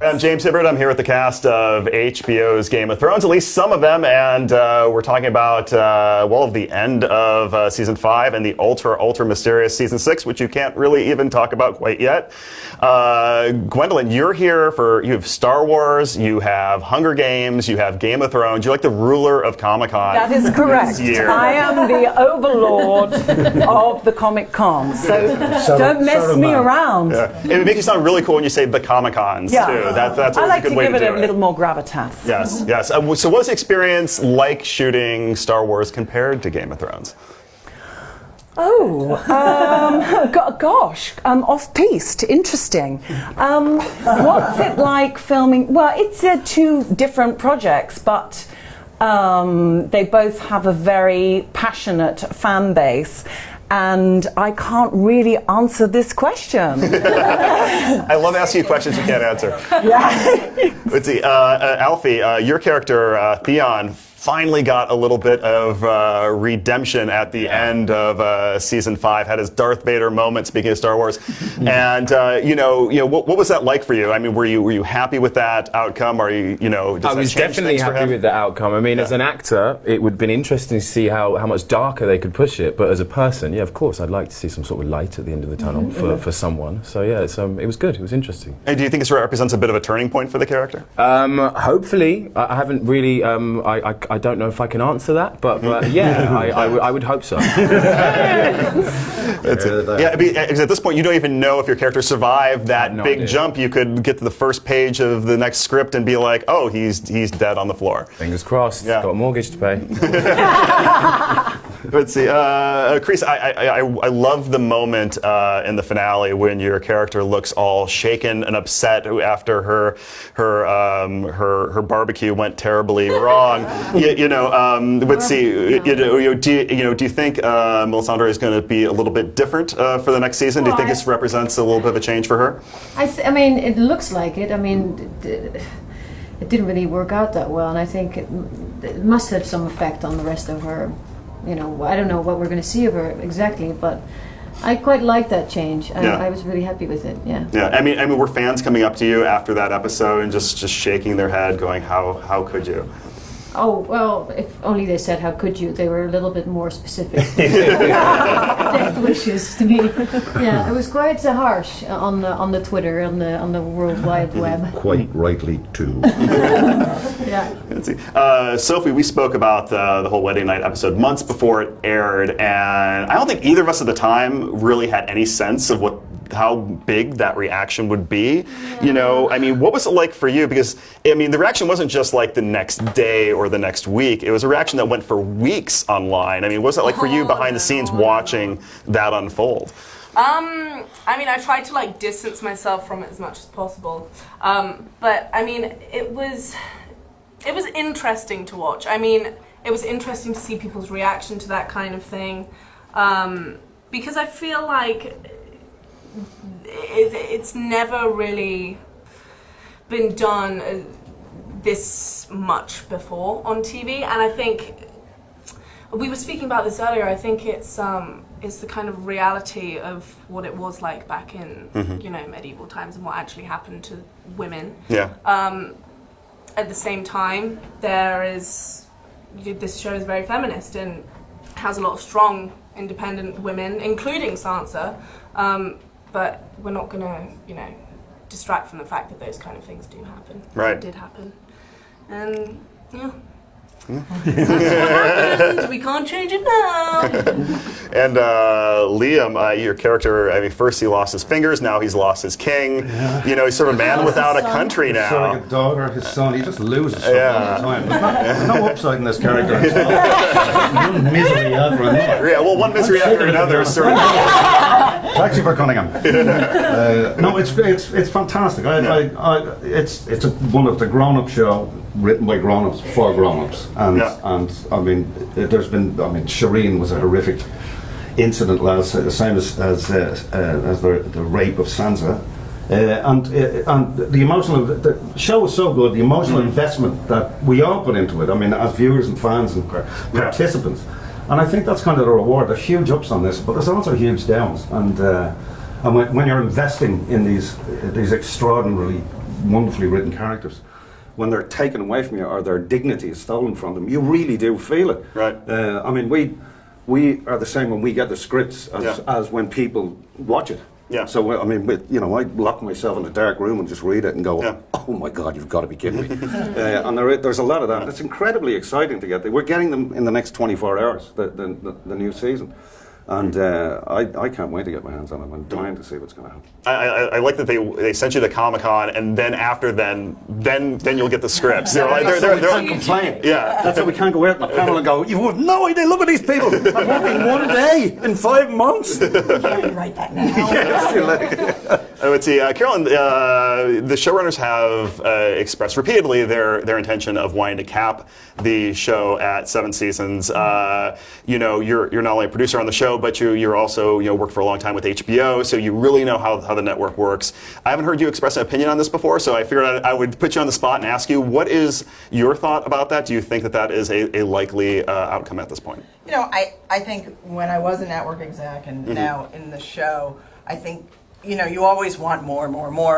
I'm James Hibbert. I'm here with the cast of HBO's Game of Thrones, at least some of them, and we're talking about, the end of Season 5 and the ultra mysterious Season 6, which you can't really even talk about quite yet. Gwendolyn, you're here you have Star Wars, you have Hunger Games, you have Game of Thrones. You're like the ruler of Comic-Con. That is correct. I am the overlord of the Comic-Con, so don't mess me around. Yeah. It makes you sound really cool when you say the Comic-Cons, too. That's I like a good to way give to it do a little more gravitas. Yes, yes. So what's the experience like shooting Star Wars compared to Game of Thrones? Off-piste, interesting. What's it like filming? Well, it's two different projects, but they both have a very passionate fan base. And I can't really answer this question. I love asking you questions you can't answer. Yeah. Let's see, Alfie, your character, Theon, finally got a little bit of redemption at the end of Season 5, had his Darth Vader moment, speaking of Star Wars. And, what was that like for you? I mean, were you happy with that outcome? Or I was definitely happy with the outcome. I mean, as an actor, it would have been interesting to see how much darker they could push it. But as a person, of course, I'd like to see some sort of light at the end of the tunnel for someone. So, it was good. It was interesting. And do you think this represents a bit of a turning point for the character? Hopefully. I haven't really... I don't know if I can answer that, but I would hope so. Because at this point, you don't even know if your character survived that big jump. You could get to the first page of the next script and be like, oh, he's dead on the floor. Fingers crossed. Got a mortgage to pay. Let's see, Chris, I love the moment in the finale when your character looks all shaken and upset after her barbecue went terribly wrong. Let's see. Do you think Melisandre is going to be a little bit different for the next season? Do you think this represents a little bit of a change for her? I mean, it looks like it. I mean, it didn't really work out that well, and I think it must have some effect on the rest of her. I don't know what we're going to see of her exactly, but I quite like that change. I was really happy with it. Yeah. Yeah. I mean, were fans coming up to you after that episode and just shaking their head, going, "How could you?" Oh, well, if only they said, how could you? They were a little bit more specific. Death wishes to me. Yeah, it was quite harsh on the Twitter, on the World Wide Web. Quite rightly, too. Yeah. Let's see. Sophie, we spoke about the whole Wedding Night episode months before it aired, and I don't think either of us at the time really had any sense of how big that reaction would be. I mean, what was it like for you? Because, I mean, the reaction wasn't just like the next day or the next week. It was a reaction that went for weeks online. I mean, what was it like for you behind the scenes watching that unfold? I mean, I tried to distance myself from it as much as possible. But I mean, it was interesting to watch. I mean, it was interesting to see people's reaction to that kind of thing. Because I feel like it's never really been done this much before on TV, and I think we were speaking about this earlier. I think it's the kind of reality of what it was like back in medieval times and what actually happened to women. Yeah. At the same time, this show is very feminist and has a lot of strong, independent women, including Sansa. But we're not going to, distract from the fact that those kind of things do happen. Right. It did happen. And, that's what happened. We can't change it now. And Liam, your character, I mean, first he lost his fingers, now he's lost his king. Yeah. He's sort of a man without a country now. So like a daughter, his son, he just loses stuff all the time. There's no upside in this character. One misery after another. Yeah, well, one misery after another is sort of... Taxi for Cunningham. No, it's fantastic. It's one of the grown-up show written by grown-ups for grown-ups, and I mean, there's been. I mean, Shireen was a horrific incident last, the same as the rape of Sansa, and the emotional. The show was so good. The emotional investment that we all put into it. I mean, as viewers and fans and participants. And I think that's kind of the reward. There's huge ups on this, but there's also huge downs. And And when you're investing in these extraordinarily, wonderfully written characters, when they're taken away from you or their dignity is stolen from them, you really do feel it. Right. I mean, we are the same when we get the scripts as when people watch it. Yeah. So I mean, I lock myself in a dark room and just read it and go, "Oh my God, you've got to be kidding me!" And there's a lot of that. It's incredibly exciting to get. We're getting them in the next 24 hours, the new season. And I can't wait to get my hands on them. I'm dying to see what's going to happen. I like that they sent you to Comic-Con, and then after then you'll get the scripts. They're complain. Yeah. That's why we can't go out on the panel and go, "You have no idea, look at these people. I'm working one day in 5 months." Write that now. I would see, Carolyn, the showrunners have expressed repeatedly their intention of wanting to cap the show at 7 seasons. You're not only a producer on the show, but you're also worked for a long time with HBO, so you really know how the network works. I haven't heard you express an opinion on this before, so I figured I would put you on the spot and ask you, what is your thought about that? Do you think that is a likely outcome at this point? I think when I was a network exec and now in the show, I think you always want more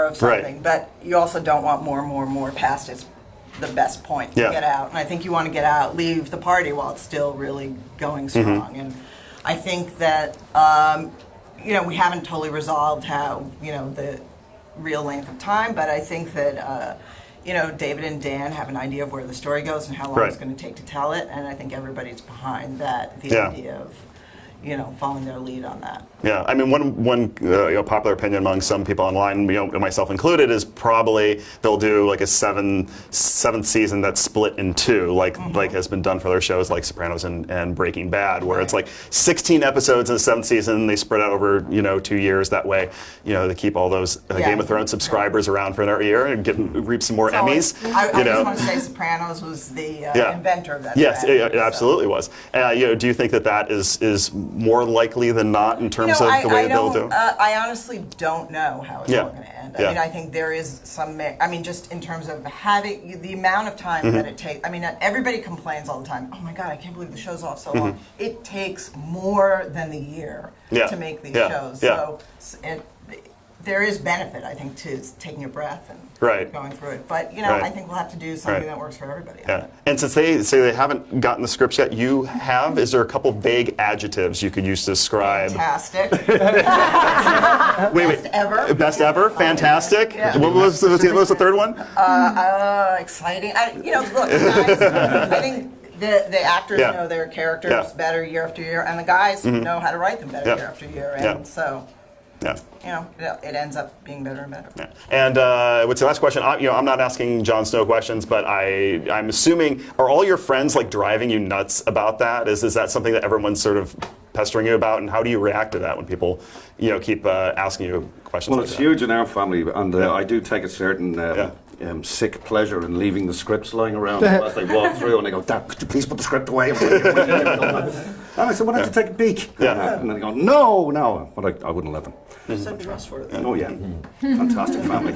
of something, but you also don't want more past its the best point to get out. And I think you want to get out, leave the party while it's still really going strong. And I think that we haven't totally resolved how the real length of time, but I think that David and Dan have an idea of where the story goes and how long it's going to take to tell it, and I think everybody's behind that. The idea of following their lead on that. Yeah, I mean, one popular opinion among some people online, myself included, is probably they'll do like a seventh season that's split in 2, like has been done for other shows like Sopranos and Breaking Bad, where it's like 16 episodes in the 7th season. They spread out over 2 years. That way, they keep all those Game of Thrones subscribers around for another year and reap some more Emmys. I just want to say Sopranos was the inventor of that. Yes, strategy, it absolutely was. Do you think that is more likely than not in terms of the way they'll do? I honestly don't know how it's all going to end. I Yeah. mean, I think there is some. I mean, just in terms of having the amount of time that it takes. I mean, everybody complains all the time. Oh my God, I can't believe the show's off so long. It takes more than the year to make these shows. So there is benefit, I think, to taking a breath and going through it. But I think we'll have to do something that works for everybody. Yeah. And since they say they haven't gotten the scripts yet, you have. Is there a couple vague adjectives you could use to describe? Fantastic. Wait. Best ever. Best ever. Fantastic. Yeah. What was the third one? Exciting. Look, guys, I think the actors know their characters better year after year, and the guys know how to write them better year after year, and so. Yeah. It ends up being better and better. Yeah. And what's the last question? I'm not asking Jon Snow questions, but I'm assuming, are all your friends like driving you nuts about that? Is that something that everyone's sort of pestering you about? And how do you react to that when people, keep asking you questions? Well, like it's that? huge in our family, and I do take a certain sick pleasure in leaving the scripts lying around as they walk through, and they go, "Dad, could you please put the script away?" And I said, "Why don't you take a peek?" And then they go, "No," but I wouldn't let them. Send the rest for it. Oh yeah, fantastic family.